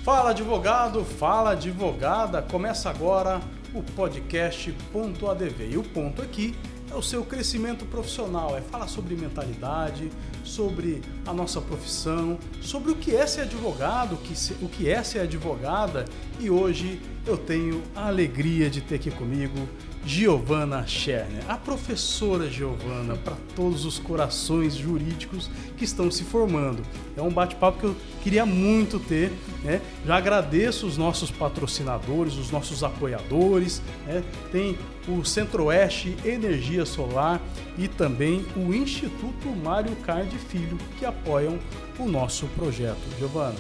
Fala advogado, fala advogada, começa agora o podcast Ponto ADV. E o ponto aqui é o seu crescimento profissional, é falar sobre mentalidade, sobre a nossa profissão, sobre o que é ser advogado, o que é ser advogada. E hoje eu tenho a alegria de ter aqui comigo Giovana Scherner, a professora Giovana para todos os corações jurídicos que estão se formando. É um bate-papo que eu queria muito ter, né? Já agradeço os nossos patrocinadores, os nossos apoiadores, né? Tem o Centro-Oeste Energia Solar e também o Instituto Mário Card Filho, que apoiam o nosso projeto. Giovana,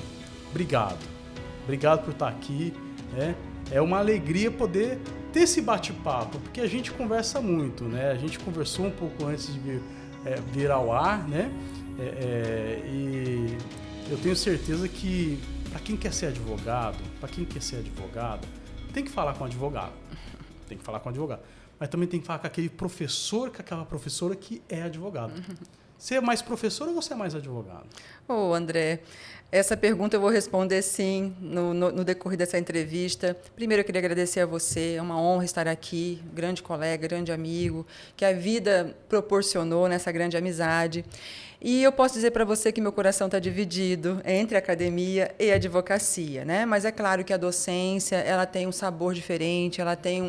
obrigado. Obrigado por estar aqui, né? É uma alegria poder ter esse bate-papo, porque a gente conversa muito, né? A gente conversou um pouco antes de vir ao ar, né? E eu tenho certeza que para quem quer ser advogado, tem que falar com advogado. Tem que falar com advogado. Mas também tem que falar com aquele professor, com aquela professora que é advogado. Você é mais professor ou você é mais advogado? André, essa pergunta eu vou responder sim no decorrer dessa entrevista. Primeiro eu queria agradecer a você, é uma honra estar aqui, grande colega, grande amigo, que a vida proporcionou nessa grande amizade. E eu posso dizer para você que meu coração está dividido entre a academia e a advocacia, né? Mas é claro que a docência ela tem um sabor diferente, ela tem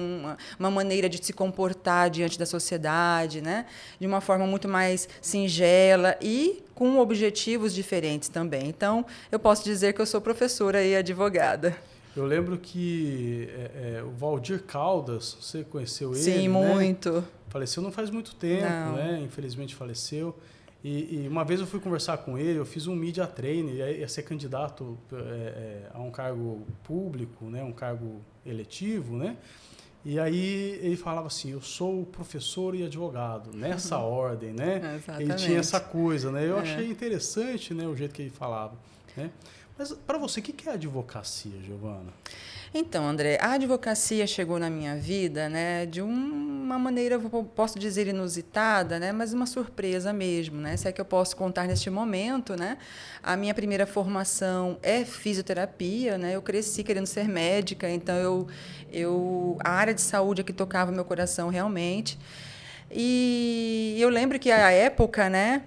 uma maneira de se comportar diante da sociedade, né? De uma forma muito mais singela e com objetivos diferentes também. Então, eu posso dizer que eu sou professora e advogada. Eu lembro que o Valdir Caldas, você conheceu ele? Sim, muito. Né? Faleceu não faz muito tempo, não. Né? Infelizmente faleceu. E uma vez eu fui conversar com ele, eu fiz um media training, ia ser candidato a um cargo público, né? Um cargo eletivo, né? E aí ele falava assim, eu sou professor e advogado, nessa ordem, né? Exatamente. Ele tinha essa coisa, né? Eu achei interessante, né, o jeito que ele falava, né? Mas para você, o que é advocacia, Giovana? Então, André, a advocacia chegou na minha vida, né, de uma maneira, posso dizer, inusitada, né, mas uma surpresa mesmo, né? Se é que eu posso contar neste momento, né? A minha primeira formação é fisioterapia, né? Eu cresci querendo ser médica, então a área de saúde é que tocava meu coração realmente. E eu lembro que, à época, né,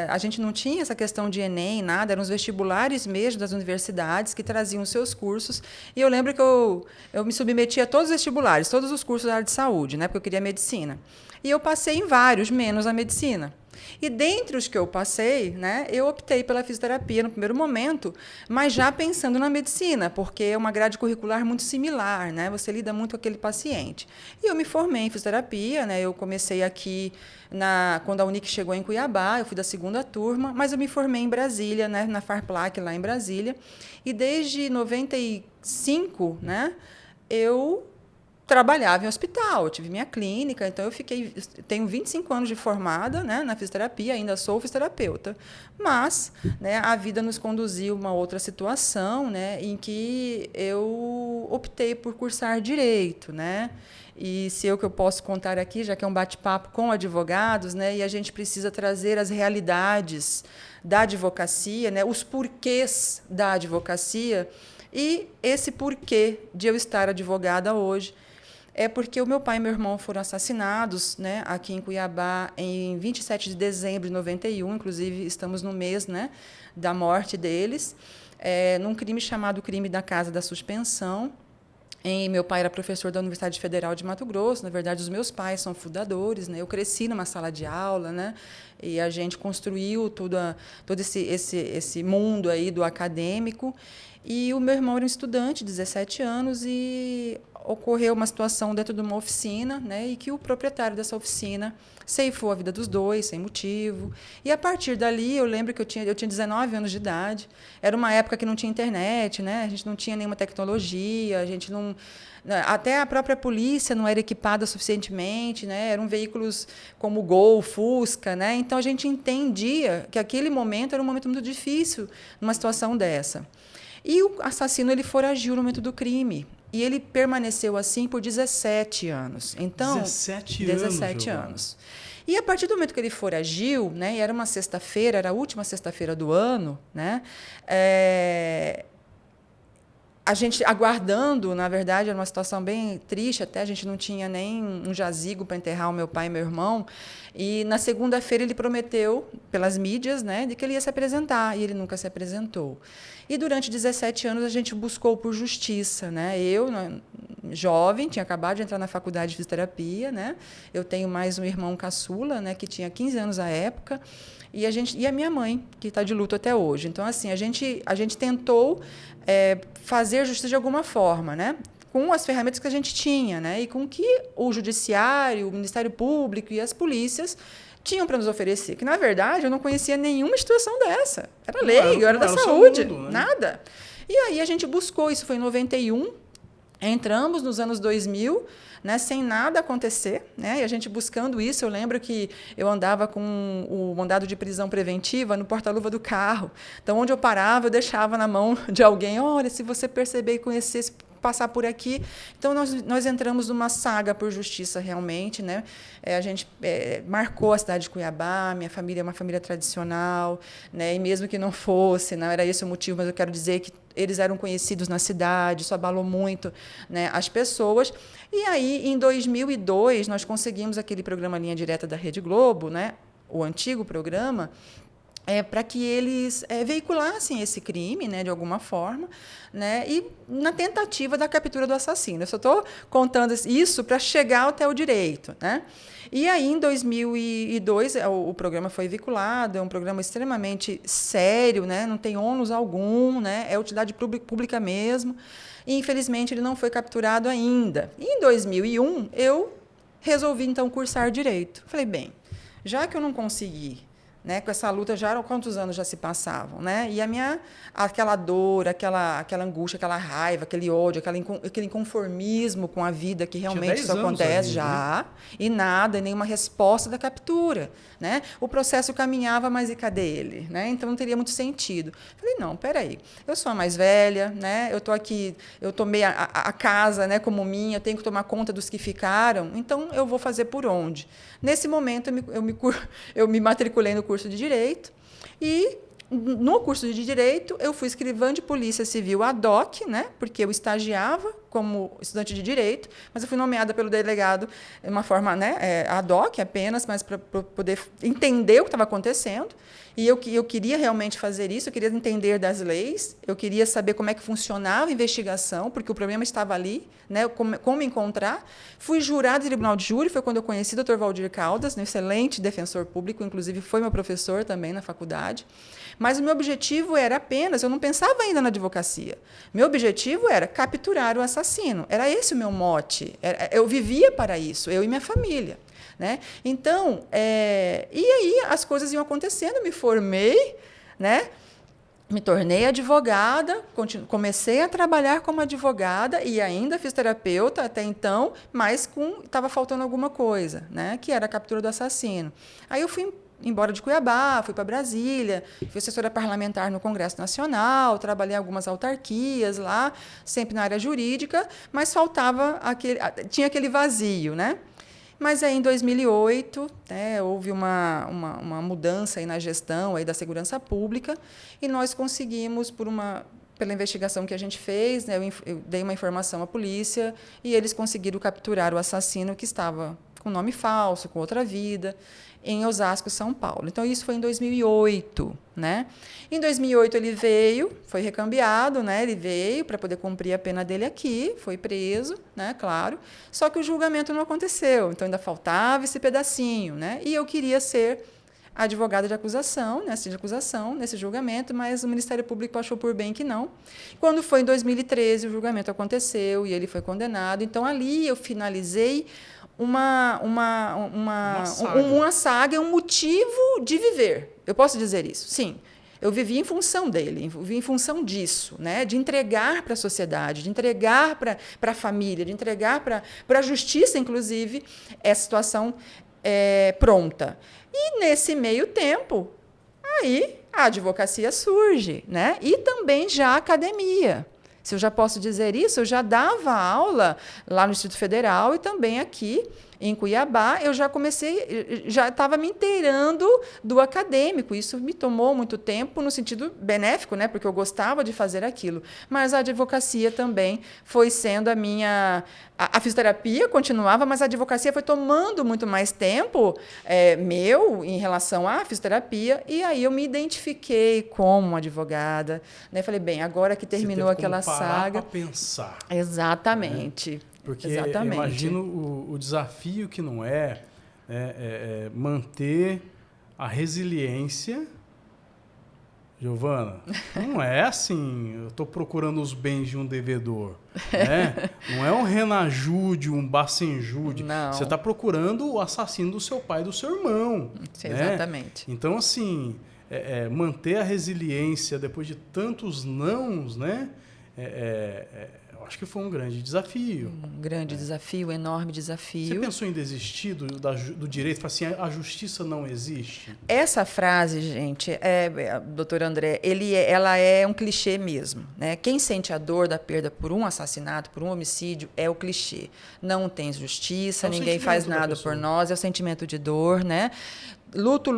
a gente não tinha essa questão de Enem, nada, eram os vestibulares mesmo das universidades que traziam os seus cursos. E eu lembro que eu me submetia a todos os vestibulares, todos os cursos da área de saúde, né, porque eu queria medicina. E eu passei em vários, menos a medicina. E dentre os que eu passei, né, eu optei pela fisioterapia no primeiro momento, mas já pensando na medicina, porque é uma grade curricular muito similar, né? Você lida muito com aquele paciente. E eu me formei em fisioterapia, né? Eu comecei aqui quando a Unic chegou em Cuiabá, eu fui da segunda turma, mas eu me formei em Brasília, né, na Farplac, lá em Brasília. E desde 95, né, eu trabalhava em hospital, eu tive minha clínica, então eu tenho 25 anos de formada, né, na fisioterapia, ainda sou fisioterapeuta, mas, né, a vida nos conduziu a uma outra situação, né, em que eu optei por cursar direito, né, e se eu posso contar aqui, já que é um bate-papo com advogados, né, e a gente precisa trazer as realidades da advocacia, né, os porquês da advocacia, e esse porquê de eu estar advogada hoje é porque o meu pai e meu irmão foram assassinados, né, aqui em Cuiabá em 27 de dezembro de 91, inclusive estamos no mês, né, da morte deles, num crime chamado crime da Casa da Suspensão. Meu pai era professor da Universidade Federal de Mato Grosso, na verdade os meus pais são fundadores, né? Eu cresci numa sala de aula, né? E a gente construiu todo esse mundo aí do acadêmico. E o meu irmão era um estudante, 17 anos, e ocorreu uma situação dentro de uma oficina, né, e que o proprietário dessa oficina ceifou a vida dos dois, sem motivo. E, a partir dali, eu lembro que eu tinha 19 anos de idade, era uma época que não tinha internet, né, a gente não tinha nenhuma tecnologia, a gente não... Até a própria polícia não era equipada suficientemente, né, eram veículos como Gol, Fusca, né, então a gente entendia que aquele momento era um momento muito difícil numa situação dessa. E o assassino ele foragiu no momento do crime. E ele permaneceu assim por 17 anos. Então, 17 anos. E a partir do momento que ele foragiu, né, e era uma sexta-feira, era a última sexta-feira do ano, né, a gente aguardando, na verdade, era uma situação bem triste, até a gente não tinha nem um jazigo para enterrar o meu pai e meu irmão. E na segunda-feira ele prometeu, pelas mídias, né, de que ele ia se apresentar, e ele nunca se apresentou. E durante 17 anos a gente buscou por justiça, né? Eu, jovem, tinha acabado de entrar na faculdade de fisioterapia, né? Eu tenho mais um irmão caçula, né, que tinha 15 anos à época. E a minha mãe, que está de luto até hoje. Então, assim, a gente tentou fazer justiça de alguma forma, né? Com as ferramentas que a gente tinha, né? E com que o Judiciário, o Ministério Público e as polícias tinham para nos oferecer. Que, na verdade, eu não conhecia nenhuma instituição dessa. Era lei, era da saúde, mundo, né? Nada. E aí a gente buscou, isso foi em 91, entramos nos anos 2000, né, sem nada acontecer, né, e a gente buscando isso. Eu lembro que eu andava com o mandado de prisão preventiva no porta-luva do carro. Então, onde eu parava, eu deixava na mão de alguém: olha, se você perceber e conhecer, se passar por aqui. Então, nós entramos numa saga por justiça, realmente, né? A gente marcou a cidade de Cuiabá. Minha família é uma família tradicional, né? E mesmo que não fosse, não era esse o motivo, mas eu quero dizer que eles eram conhecidos na cidade, isso abalou muito, né, as pessoas. E aí, em 2002, nós conseguimos aquele programa Linha Direta da Rede Globo, né, o antigo programa, para que eles veiculassem esse crime, né, de alguma forma, né, e na tentativa da captura do assassino. Eu só estou contando isso para chegar até o direito, né? E aí, em 2002, o programa foi veiculado. É um programa extremamente sério, né, não tem ônus algum, né, é utilidade pública mesmo. E, infelizmente, ele não foi capturado ainda. E, em 2001, eu resolvi, então, cursar Direito. Falei, bem, já que eu não consegui, né, com essa luta, já quantos anos já se passavam, né? E aquela dor, aquela angústia, aquela raiva, aquele ódio, aquele inconformismo com a vida, que realmente isso acontece já, e nada, nenhuma resposta da captura, né? O processo caminhava, mas e cadê ele, né? Então não teria muito sentido. Falei, não, peraí, eu sou a mais velha, né? Eu estou aqui, eu tomei a casa, né, como minha, eu tenho que tomar conta dos que ficaram, então eu vou fazer por onde? Nesse momento, eu me matriculei no curso de Direito, e no curso de Direito eu fui escrivã de Polícia Civil ad hoc, né, porque eu estagiava como estudante de Direito, mas eu fui nomeada pelo delegado de uma forma, né, ad hoc apenas, mas para poder entender o que estava acontecendo. E eu queria realmente fazer isso, eu queria entender das leis, eu queria saber como é que funcionava a investigação, porque o problema estava ali, né, como encontrar. Fui jurada de tribunal de júri, foi quando eu conheci o Dr. Valdir Caldas, um excelente defensor público, inclusive foi meu professor também na faculdade. Mas o meu objetivo era apenas, eu não pensava ainda na advocacia, meu objetivo era capturar o assassino, era esse o meu mote, eu vivia para isso, eu e minha família. Né? Então, e aí as coisas iam acontecendo, me formei, né? Me tornei advogada, comecei a trabalhar como advogada e ainda fiz terapeuta até então, mas estava faltando alguma coisa, né? Que era a captura do assassino. Aí eu fui embora de Cuiabá, fui para Brasília, fui assessora parlamentar no Congresso Nacional, trabalhei em algumas autarquias lá, sempre na área jurídica, mas tinha aquele vazio, né? Mas aí, em 2008, né, houve uma mudança aí na gestão aí da segurança pública, e nós conseguimos, pela investigação que a gente fez, né, eu dei uma informação à polícia, e eles conseguiram capturar o assassino, que estava com nome falso, com outra vida, em Osasco, São Paulo. Então, isso foi em 2008. Né? Em 2008, ele veio, foi recambiado, né? Ele veio para poder cumprir a pena dele aqui, foi preso, né? Claro, só que o julgamento não aconteceu, então ainda faltava esse pedacinho. Né? E eu queria ser advogada de acusação, nesse julgamento, mas o Ministério Público achou por bem que não. Quando foi em 2013, o julgamento aconteceu e ele foi condenado. Então, ali eu finalizei uma saga, um motivo de viver. Eu posso dizer isso? Sim. Eu vivi em função dele, vivi em função disso, né? De entregar para a sociedade, de entregar para a família, de entregar para a justiça, inclusive, essa situação pronta. E, nesse meio tempo, aí a advocacia surge, né? E também já a academia. Se eu já posso dizer isso, eu já dava aula lá no Distrito Federal e também aqui em Cuiabá, eu já já estava me inteirando do acadêmico. Isso me tomou muito tempo no sentido benéfico, né? Porque eu gostava de fazer aquilo. Mas a advocacia também foi sendo a minha... A fisioterapia continuava, mas a advocacia foi tomando muito mais tempo meu em relação à fisioterapia. E aí eu me identifiquei como advogada. Né? Falei, bem, agora que terminou aquela saga... Para pensar. Exatamente. Né? Porque exatamente. imagino o desafio que não é manter a resiliência. Giovana, não é assim, eu estou procurando os bens de um devedor. Né? Não é um Renajude, um Bacenjude. Não. Você está procurando o assassino do seu pai e do seu irmão. Sim, né? Exatamente. Então, assim, manter a resiliência depois de tantos nãos, né? Eu acho que foi um grande desafio. Um grande desafio, um enorme desafio. Você pensou em desistir do direito? Falar assim, a justiça não existe? Essa frase, gente, doutor André, ela é um clichê mesmo. Né? Quem sente a dor da perda por um assassinato, por um homicídio, é o clichê. Não tem justiça, ninguém faz nada por nós, é o sentimento de dor, né? Luto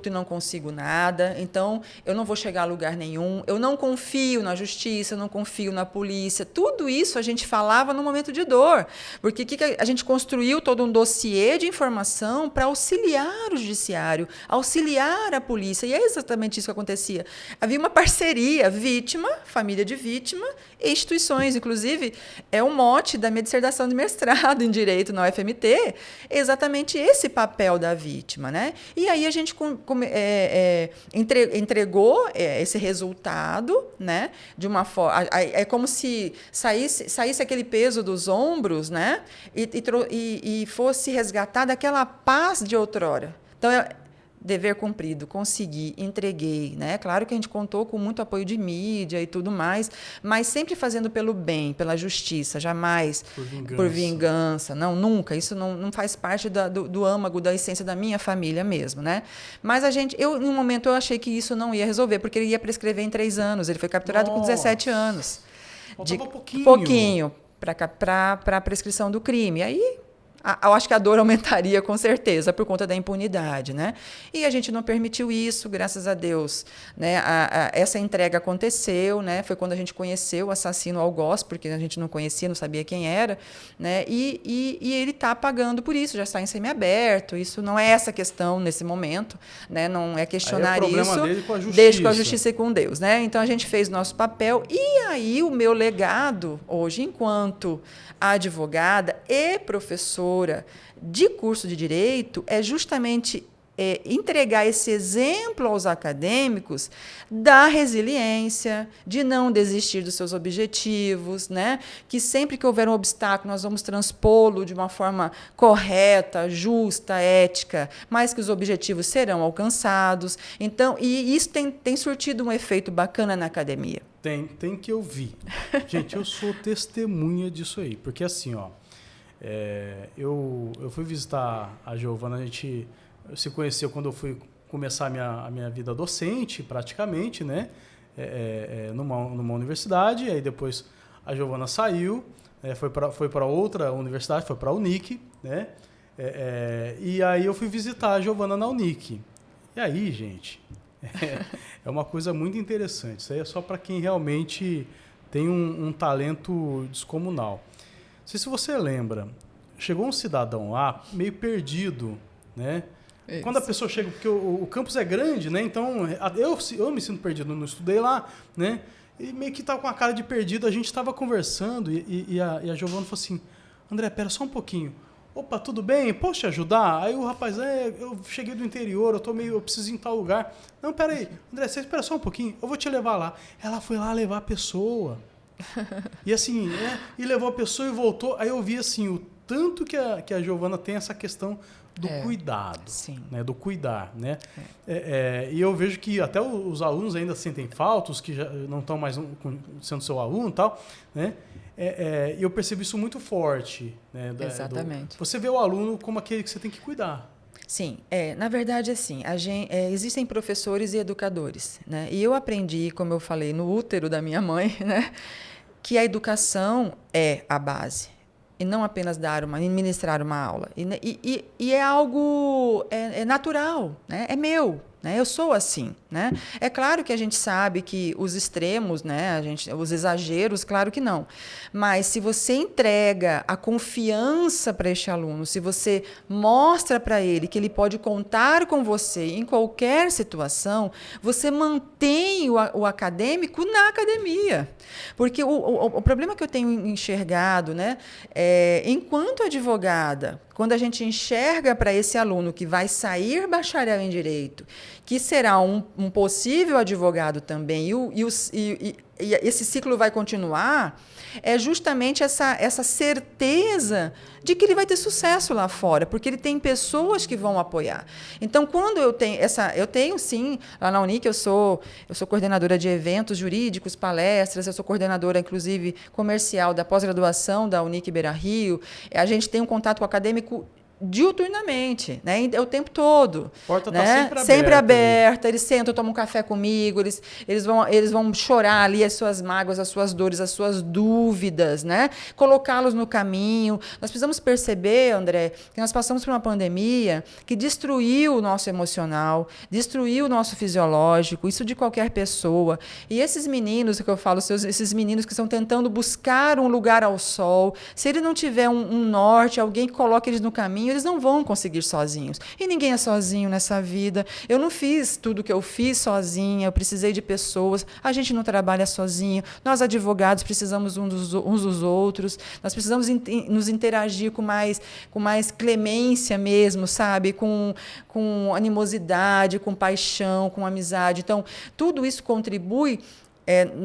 e não consigo nada, então eu não vou chegar a lugar nenhum, eu não confio na justiça, eu não confio na polícia. Tudo isso a gente falava no momento de dor, porque a gente construiu todo um dossiê de informação para auxiliar o judiciário, auxiliar a polícia, e é exatamente isso que acontecia. Havia uma parceria, vítima, família de vítima e instituições, inclusive é o mote da minha dissertação de mestrado em Direito na UFMT, exatamente esse papel da vítima, né? E aí a gente entregou esse resultado, né, de uma forma... É como se saísse aquele peso dos ombros, né, e fosse resgatada aquela paz de outrora. Então, dever cumprido, consegui, entreguei, né? Claro que a gente contou com muito apoio de mídia e tudo mais, mas sempre fazendo pelo bem, pela justiça, jamais por vingança. Não, nunca. Isso não faz parte do âmago, da essência da minha família mesmo, né? Mas em um momento eu achei que isso não ia resolver, porque ele ia prescrever em 3 anos. Ele foi capturado com 17 anos. Faltava pouquinho para a prescrição do crime. Aí eu acho que a dor aumentaria com certeza por conta da impunidade, né? E a gente não permitiu isso, graças a Deus, né? Essa entrega aconteceu, né? Foi quando a gente conheceu o assassino algoz, porque a gente não conhecia, não sabia quem era, né? E ele está pagando por isso, já está em semiaberto. Isso não é essa questão nesse momento, né? Não é questionar isso. Dele com a justiça. Deixa com a justiça e com Deus, né? Então a gente fez nosso papel e aí o meu legado hoje, enquanto advogada e professora de curso de direito, é justamente entregar esse exemplo aos acadêmicos da resiliência, de não desistir dos seus objetivos, né? Que sempre que houver um obstáculo, nós vamos transpô-lo de uma forma correta, justa, ética, mas que os objetivos serão alcançados. Então, e isso tem surtido um efeito bacana na academia. Tem que ouvir. Gente, eu sou testemunha disso aí, porque assim, ó, eu fui visitar a Giovana, a gente se conheceu quando eu fui começar a minha vida docente, praticamente, né? Numa universidade, aí depois a Giovana saiu, foi para outra universidade, foi para a Unic, né? E aí eu fui visitar a Giovana na Unic. E aí, gente, é uma coisa muito interessante. Isso aí é só para quem realmente tem um talento descomunal. Não sei se você lembra, chegou um cidadão lá meio perdido, né? Isso. Quando a pessoa chega, porque o campus é grande, né? Então eu me sinto perdido, não estudei lá, né? E meio que estava com a cara de perdido, a gente estava conversando e a Giovana falou assim: André, pera só um pouquinho. Opa, tudo bem? Posso te ajudar? Aí o rapaz, eu cheguei do interior, eu preciso ir em tal lugar. Não, peraí, André, você espera só um pouquinho, eu vou te levar lá. Ela foi lá levar a pessoa. E assim, e levou a pessoa e voltou. Aí eu vi assim, o tanto que a Giovana tem essa questão do cuidado, né? Do cuidar, né? E eu vejo que até os alunos ainda sentem falta, os que já não estão mais sendo seu aluno e tal, né? E eu percebo isso muito forte, né? Exatamente. Você vê o aluno como aquele que você tem que cuidar. Sim, na verdade, assim, existem professores e educadores, né? E eu aprendi, como eu falei, no útero da minha mãe, né? Que a educação é a base. e não apenas ministrar uma aula. E é algo natural, né? É meu. Né? Eu sou assim. Né? É claro que a gente sabe que os extremos, né? Os exageros, claro que não. Mas se você entrega a confiança para este aluno, se você mostra para ele que ele pode contar com você em qualquer situação, você mantém o acadêmico na academia. Porque o problema que eu tenho enxergado, né, enquanto advogada, quando a gente enxerga para esse aluno que vai sair bacharel em Direito, que será um possível advogado também, e esse ciclo vai continuar, é justamente essa certeza de que ele vai ter sucesso lá fora, porque ele tem pessoas que vão apoiar. Então, quando eu tenho sim, lá na Unic eu sou coordenadora de eventos jurídicos, palestras, eu sou coordenadora, inclusive, comercial da pós-graduação da Unic Beira-Rio. A gente tem um contato com o acadêmico diuturnamente, né? O tempo todo. A porta né? Está sempre aberta. Eles sentam, tomam um café comigo, eles vão chorar ali as suas mágoas, as suas dores, as suas dúvidas, né? Colocá-los no caminho. Nós precisamos perceber, André, que nós passamos por uma pandemia que destruiu o nosso emocional, destruiu o nosso fisiológico, isso de qualquer pessoa. E esses meninos que eu falo, esses meninos que estão tentando buscar um lugar ao sol, se ele não tiver um norte, alguém que coloque eles no caminho, eles não vão conseguir sozinhos. E ninguém é sozinho nessa vida. Eu não fiz tudo o que eu fiz sozinha, eu precisei de pessoas. A gente não trabalha sozinho. Nós, advogados, precisamos uns dos outros. Nós precisamos nos interagir com mais clemência mesmo, sabe? Com animosidade, com paixão, com amizade. Então, tudo isso contribui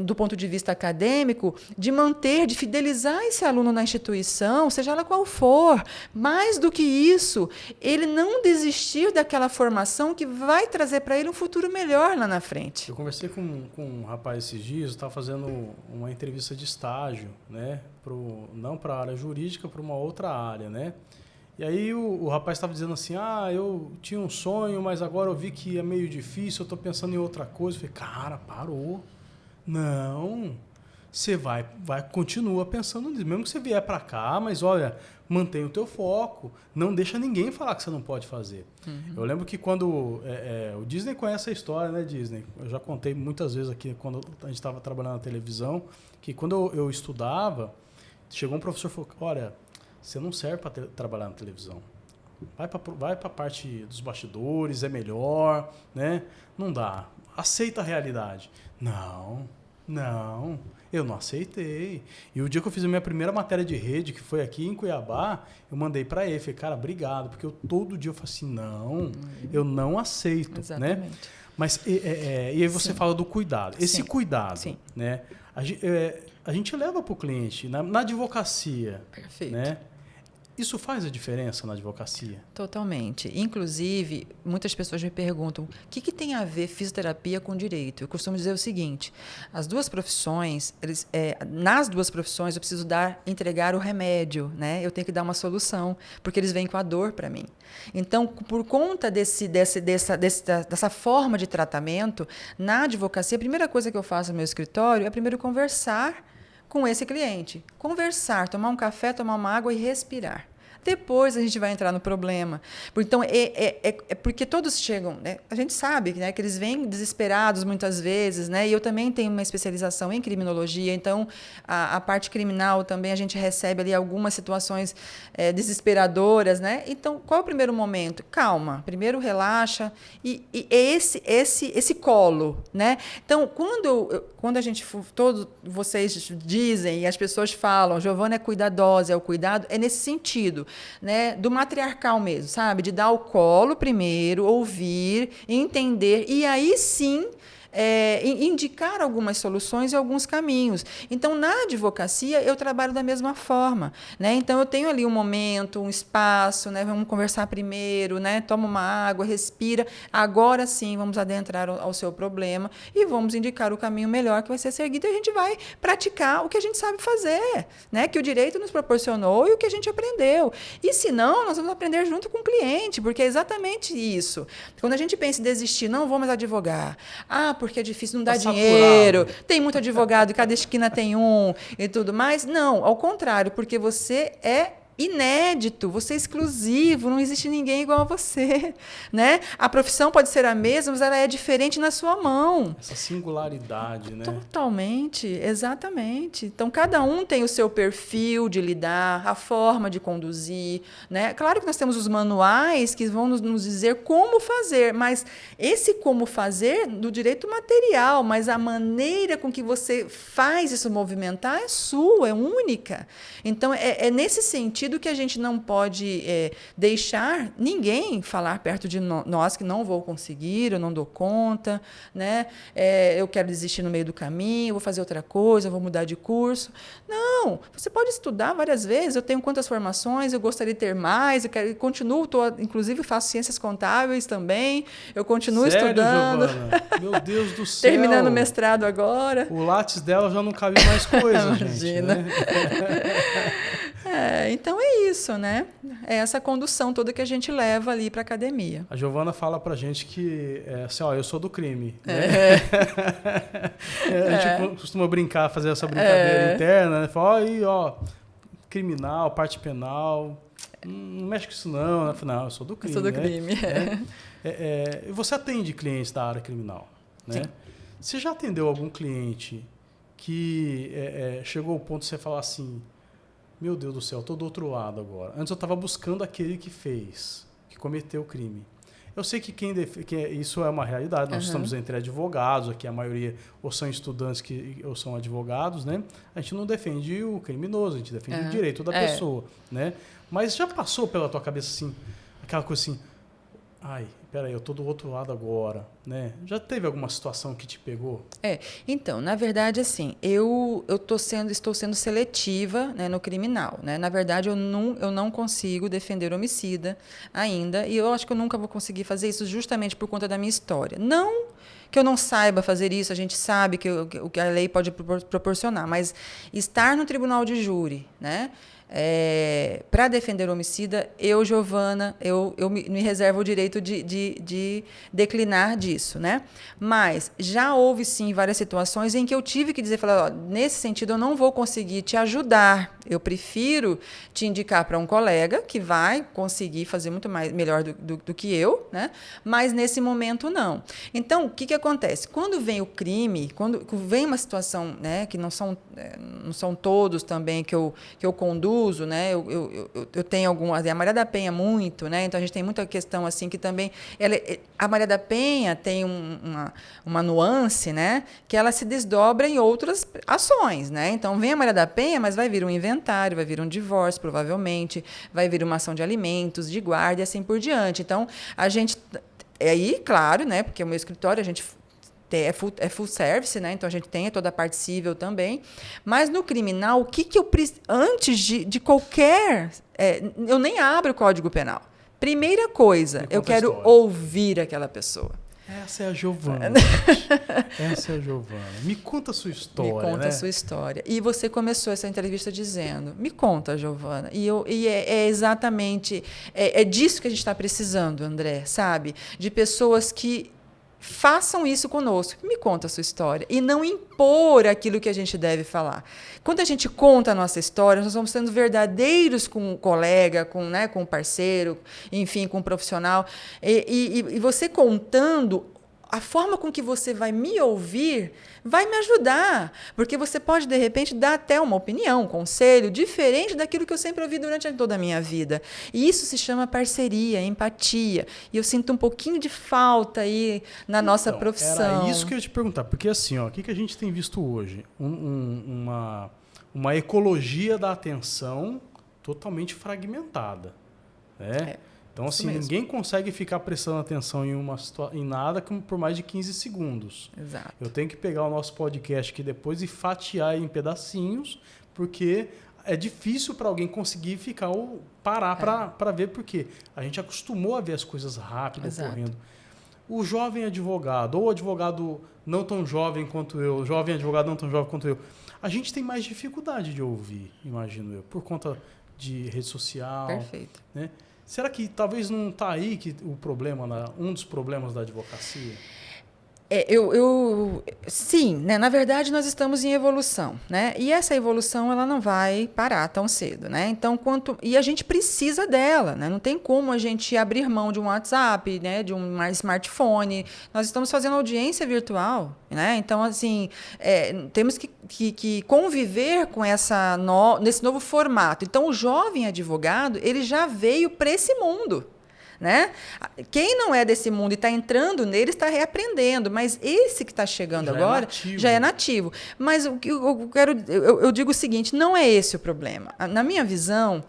do ponto de vista acadêmico, de manter, de fidelizar esse aluno na instituição, seja ela qual for. Mais do que isso, ele não desistir daquela formação que vai trazer para ele um futuro melhor lá na frente. Eu conversei com um rapaz esses dias, estava fazendo uma entrevista de estágio, né? Não para a área jurídica, para uma outra área, né? E aí o rapaz estava dizendo assim, eu tinha um sonho, mas agora eu vi que é meio difícil, eu estou pensando em outra coisa. Eu falei, cara, parou. Não, você continua pensando nisso, mesmo que você vier para cá, mas olha, mantém o teu foco, não deixa ninguém falar que você não pode fazer. Uhum. Eu lembro que quando o Disney conhece a história, né, Disney? Eu já contei muitas vezes aqui, quando a gente estava trabalhando na televisão, que quando eu estudava, chegou um professor e falou, olha, você não serve para trabalhar na televisão. Vai para a parte dos bastidores, é melhor, né? Não dá. Aceita a realidade. Não, eu não aceitei. E o dia que eu fiz a minha primeira matéria de rede, que foi aqui em Cuiabá, eu mandei para ele, falei, cara, obrigado, porque todo dia eu falo assim, eu não aceito. Exatamente. Né? Mas, e aí você Sim. fala do cuidado. Esse Sim. cuidado, Sim. né? A gente leva para o cliente, na advocacia. Perfeito. Né? Isso faz a diferença na advocacia? Totalmente. Inclusive, muitas pessoas me perguntam o que tem a ver fisioterapia com direito. Eu costumo dizer o seguinte, as duas profissões, nas duas profissões eu preciso entregar o remédio, né? Eu tenho que dar uma solução, porque eles vêm com a dor para mim. Então, por conta dessa forma de tratamento, na advocacia, a primeira coisa que eu faço no meu escritório é primeiro conversar com esse cliente. Conversar, tomar um café, tomar uma água e respirar. Depois a gente vai entrar no problema. Então, porque todos chegam, né? A gente sabe, né, que eles vêm desesperados muitas vezes, né? E eu também tenho uma especialização em criminologia, então a parte criminal também a gente recebe ali algumas situações desesperadoras, né? Então, qual é o primeiro momento? Calma, primeiro relaxa e esse colo, né? Então, quando a gente, todos vocês dizem e as pessoas falam, Giovana é cuidadosa, o cuidado é nesse sentido. Né, do matriarcal mesmo, sabe? De dar o colo primeiro, ouvir, entender e aí sim indicar algumas soluções e alguns caminhos. Então, na advocacia, eu trabalho da mesma forma. Né? Então, eu tenho ali um momento, um espaço, né? Vamos conversar primeiro, né? Toma uma água, respira. Agora sim, vamos adentrar ao seu problema e vamos indicar o caminho melhor que vai ser seguido e a gente vai praticar o que a gente sabe fazer, né? Que o direito nos proporcionou e o que a gente aprendeu. E se não, nós vamos aprender junto com o cliente, porque é exatamente isso. Quando a gente pensa em desistir, não vou mais advogar. porque é difícil, não dá Tá dinheiro, saturado. tem muito advogado, cada esquina tem um e tudo mais. Não, ao contrário, porque você é inédito, você é exclusivo, não existe ninguém igual a você, né? A profissão pode ser a mesma, mas ela é diferente na sua mão. Essa singularidade, né? Totalmente, exatamente. Então, cada um tem o seu perfil de lidar, a forma de conduzir, né? Claro que nós temos os manuais que vão nos dizer como fazer, mas esse como fazer do direito material, mas a maneira com que você faz isso movimentar é sua, é única. Então, é nesse sentido que a gente não pode deixar ninguém falar perto de nós que não vou conseguir, eu não dou conta, né? Eu quero desistir no meio do caminho, vou fazer outra coisa, vou mudar de curso. Não, você pode estudar várias vezes, eu tenho quantas formações, eu gostaria de ter mais, continuo, inclusive faço ciências contábeis também, eu continuo Sério, estudando. Giovana? Meu Deus do céu. Terminando o mestrado agora. O látis dela já não cabe mais coisa, gente. Né? Então é isso, né? É essa condução toda que a gente leva ali para a academia. A Giovana fala pra gente que, assim, ó, eu sou do crime. Né? A gente costuma brincar, fazer essa brincadeira interna, né? Fala, ó, criminal, parte penal, não mexe com isso não. Não, eu sou do crime. Eu sou do crime. E você atende clientes da área criminal, né? Sim. Você já atendeu algum cliente que chegou ao ponto de você falar assim, meu Deus do céu, estou do outro lado agora. Antes eu estava buscando aquele que fez, que cometeu o crime. Eu sei que isso é uma realidade. Nós estamos entre advogados, aqui a maioria ou são estudantes ou são advogados, né? A gente não defende o criminoso, a gente defende o direito da pessoa, né? Mas já passou pela tua cabeça assim, aquela coisa assim, ai, peraí, eu estou do outro lado agora, né? Já teve alguma situação que te pegou? Então, na verdade, assim, eu estou sendo seletiva, né, no criminal, né? Na verdade, eu não consigo defender homicida ainda, e eu acho que eu nunca vou conseguir fazer isso justamente por conta da minha história. Não que eu não saiba fazer isso, a gente sabe o que a lei pode proporcionar, mas estar no tribunal de júri, né? Para defender o homicida, Giovana, eu me reservo o direito de declinar disso, né? Mas já houve, sim, várias situações em que eu tive que dizer, falar, nesse sentido, eu não vou conseguir te ajudar, eu prefiro te indicar para um colega que vai conseguir fazer muito melhor do que eu, né? Mas nesse momento, não. Então, o que acontece? Quando vem o crime, quando vem uma situação, né, que não são todos também que eu conduzo, né? Eu tenho algumas, a Maria da Penha muito, né? Então a gente tem muita questão assim que também a Maria da Penha tem uma nuance, né? Que ela se desdobra em outras ações, né? Então vem a Maria da Penha, mas vai vir um inventário, vai vir um divórcio, provavelmente, vai vir uma ação de alimentos, de guarda e assim por diante. Então a gente aí, claro, né? Porque o meu escritório a gente é full service, né? Então a gente tem toda a parte civil também. Mas no criminal, o que eu preciso. Antes de qualquer. Eu nem abro o Código Penal. Primeira coisa, eu quero ouvir aquela pessoa. Essa é a Giovana. Essa é a Giovana. Me conta a sua história. Me conta a sua história. E você começou essa entrevista dizendo: me conta, Giovana. E é exatamente. É disso que a gente está precisando, André, sabe? De pessoas que façam isso conosco. Me conta a sua história. E não impor aquilo que a gente deve falar. Quando a gente conta a nossa história, nós vamos sendo verdadeiros com o colega, com o parceiro, enfim, com o profissional. E você contando, a forma com que você vai me ouvir vai me ajudar. Porque você pode, de repente, dar até uma opinião, um conselho diferente daquilo que eu sempre ouvi durante toda a minha vida. E isso se chama parceria, empatia. E eu sinto um pouquinho de falta aí na nossa profissão. Era isso que eu ia te perguntar. Porque assim, ó, o que a gente tem visto hoje? Uma ecologia da atenção totalmente fragmentada. Né? Então, assim, ninguém consegue ficar prestando atenção em nada por mais de 15 segundos. Exato. Eu tenho que pegar o nosso podcast aqui depois e fatiar em pedacinhos, porque é difícil para alguém conseguir parar para ver, porque a gente acostumou a ver as coisas rápido ocorrendo. O jovem advogado, ou o advogado não tão jovem quanto eu, o jovem advogado não tão jovem quanto eu, a gente tem mais dificuldade de ouvir, imagino eu, por conta de rede social. Perfeito. Né? Será que talvez não está aí que um dos problemas da advocacia? Sim, né? Na verdade, nós estamos em evolução, né? E essa evolução ela não vai parar tão cedo, né? Então, e a gente precisa dela, né? Não tem como a gente abrir mão de um WhatsApp, né? De um smartphone. Nós estamos fazendo audiência virtual, né? Então, assim, temos que conviver com nesse novo formato. Então, o jovem advogado ele já veio para esse mundo. Né? Quem não é desse mundo e está entrando nele está reaprendendo, mas esse que está chegando agora já é nativo. Mas eu digo o seguinte: não é esse o problema. Na minha visão,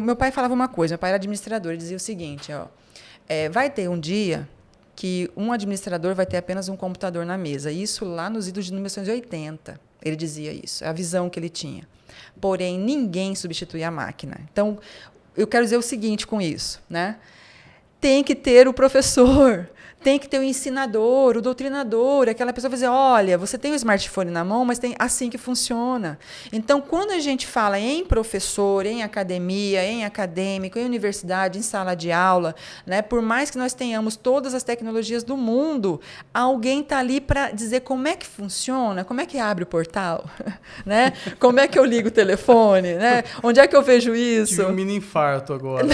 meu pai falava uma coisa, meu pai era administrador, ele dizia o seguinte: vai ter um dia que um administrador vai ter apenas um computador na mesa. Isso lá nos idos de 1980. Ele dizia isso, é a visão que ele tinha. Porém, ninguém substitui a máquina. Então, eu quero dizer o seguinte com isso, né? Tem que ter o professor, tem que ter o ensinador, o doutrinador, aquela pessoa vai dizer, olha, você tem o smartphone na mão, mas tem assim que funciona. Então, quando a gente fala em professor, em academia, em acadêmico, em universidade, em sala de aula, né, por mais que nós tenhamos todas as tecnologias do mundo, alguém está ali para dizer como é que funciona, como é que abre o portal, né? Como é que eu ligo o telefone, né? Onde é que eu vejo isso? Tive um mini infarto agora.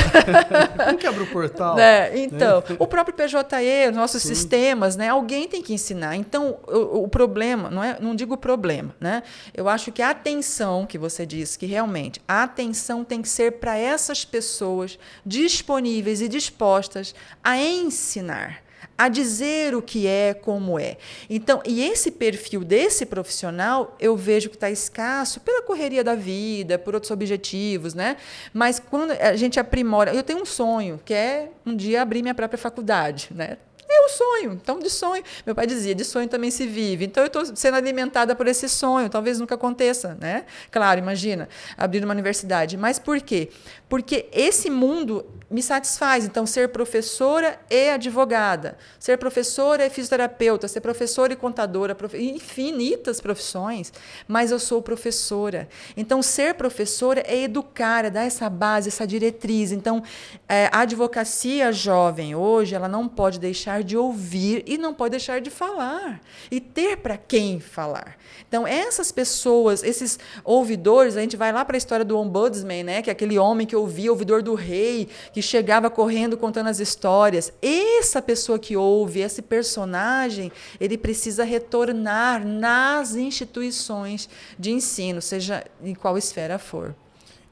Como que abre o portal? Então, o próprio PJE, nossos sistemas, né? Alguém tem que ensinar. Então, o problema, não digo problema, né? Eu acho que a atenção que você disse, que realmente a atenção tem que ser para essas pessoas disponíveis e dispostas a ensinar, a dizer o que é, como é. Então, e esse perfil desse profissional, eu vejo que está escasso pela correria da vida, por outros objetivos, né? Mas quando a gente aprimora... Eu tenho um sonho, que é um dia abrir minha própria faculdade, né? É um sonho. Então, de sonho, meu pai dizia, de sonho também se vive. Então, eu estou sendo alimentada por esse sonho. Talvez nunca aconteça, né? Claro, imagina, abrir uma universidade. Mas por quê? Porque esse mundo me satisfaz. Então, ser professora e advogada, ser professora e fisioterapeuta, ser professora e contadora, infinitas profissões, mas eu sou professora. Então, ser professora é educar, é dar essa base, essa diretriz. Então, a advocacia jovem hoje, ela não pode deixar de ouvir e não pode deixar de falar. E ter para quem falar. Então, essas pessoas, esses ouvidores, a gente vai lá para a história do ombudsman, né? Que é aquele homem que ouvia, ouvidor do rei, que chegava correndo contando as histórias. Essa pessoa que ouve, esse personagem, ele precisa retornar nas instituições de ensino, seja em qual esfera for.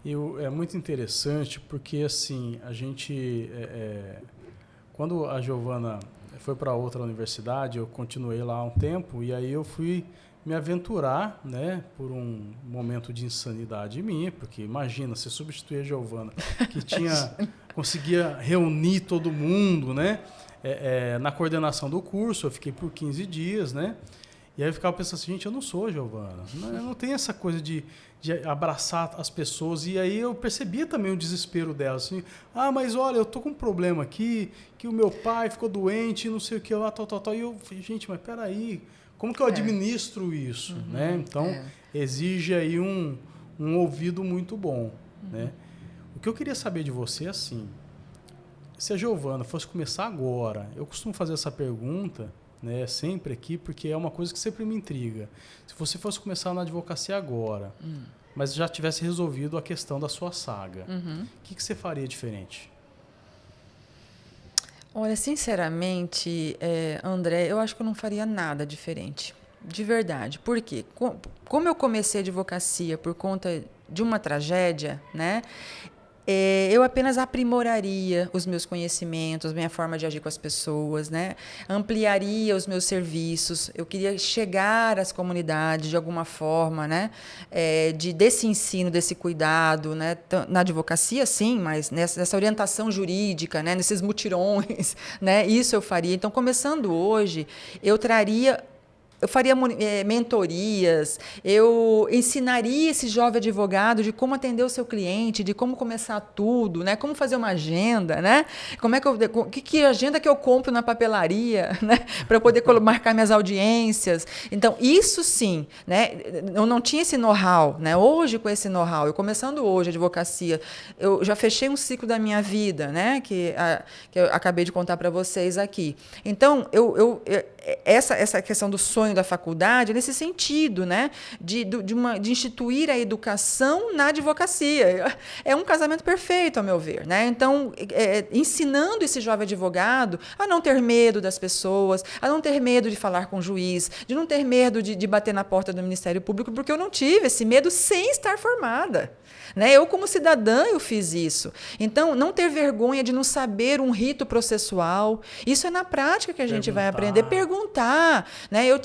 É muito interessante porque, assim, a gente... quando a Giovana foi para outra universidade, eu continuei lá um tempo e aí eu fui me aventurar, né, por um momento de insanidade minha, porque imagina, você substituir a Giovana, que conseguia reunir todo mundo, né, na coordenação do curso, eu fiquei por 15 dias, né, e aí eu ficava pensando assim, gente, eu não sou a Giovana, eu não tenho essa coisa de abraçar as pessoas, e aí eu percebia também o desespero dela, assim, mas olha, eu tô com um problema aqui, que o meu pai ficou doente, não sei o que lá, tal, e eu falei, gente, mas peraí, como que eu administro isso, né? Então, exige aí um ouvido muito bom, né? O que eu queria saber de você é assim, se a Giovana fosse começar agora, eu costumo fazer essa pergunta, né, sempre aqui, porque é uma coisa que sempre me intriga. Se você fosse começar na advocacia agora, mas já tivesse resolvido a questão da sua saga, o que você faria diferente? Olha, sinceramente, André, eu acho que eu não faria nada diferente. De verdade. Por quê? Como eu comecei a advocacia por conta de uma tragédia, né? Eu apenas aprimoraria os meus conhecimentos, minha forma de agir com as pessoas, né? Ampliaria os meus serviços. Eu queria chegar às comunidades de alguma forma, né? Desse ensino, desse cuidado, né? Na advocacia, sim, mas nessa orientação jurídica, né? Nesses mutirões, né? Isso eu faria. Então, começando hoje, eu traria eu faria mentorias, eu ensinaria esse jovem advogado de como atender o seu cliente, de como começar tudo, né? Como fazer uma agenda, né? Como é que agenda que eu compro na papelaria, né? Para eu poder marcar minhas audiências. Então, isso sim, né? Eu não tinha esse know-how, né? Hoje, com esse know-how, eu começando hoje a advocacia, eu já fechei um ciclo da minha vida, né? Que eu acabei de contar para vocês aqui. Então, essa questão do sonho da faculdade, nesse sentido, né? De instituir a educação na advocacia. É um casamento perfeito, ao meu ver, né? Então, ensinando esse jovem advogado a não ter medo das pessoas, a não ter medo de falar com o juiz, de não ter medo de bater na porta do Ministério Público, porque eu não tive esse medo sem estar formada. Né? Eu, como cidadã, eu fiz isso. Então, não ter vergonha de não saber um rito processual. Isso é na prática que a gente vai aprender. Perguntar. Né? Eu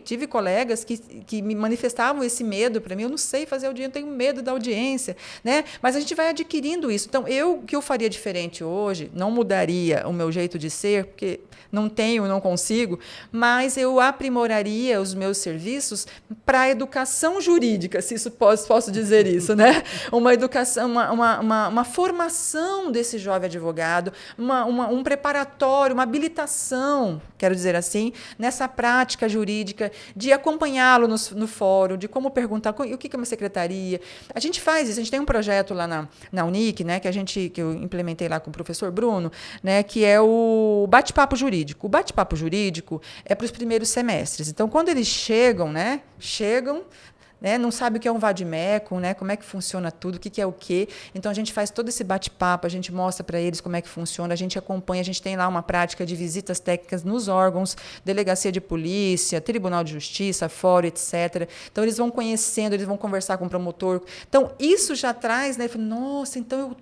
tive colegas que me manifestavam esse medo para mim. Eu não sei fazer audiência, eu tenho medo da audiência. Né? Mas a gente vai adquirindo isso. Então, o que eu faria diferente hoje, não mudaria o meu jeito de ser, porque não tenho, não consigo, mas eu aprimoraria os meus serviços para a educação jurídica, se isso posso dizer isso, né? Uma educação, uma formação desse jovem advogado, um preparatório, uma habilitação, quero dizer assim, nessa prática jurídica, de acompanhá-lo no fórum, de como perguntar o que é uma secretaria. A gente faz isso, a gente tem um projeto lá na Unic, né, que eu implementei lá com o professor Bruno, né, que é o bate-papo jurídico. O bate-papo jurídico é para os primeiros semestres. Então, quando eles chegam, né, não sabe o que é um vade-mecum, né? Como é que funciona tudo, o que é o quê. Então, a gente faz todo esse bate-papo, a gente mostra para eles como é que funciona, a gente acompanha, a gente tem lá uma prática de visitas técnicas nos órgãos, delegacia de polícia, tribunal de justiça, fórum, etc. Então, eles vão conhecendo, eles vão conversar com o promotor. Então, isso já traz, né? Nossa, então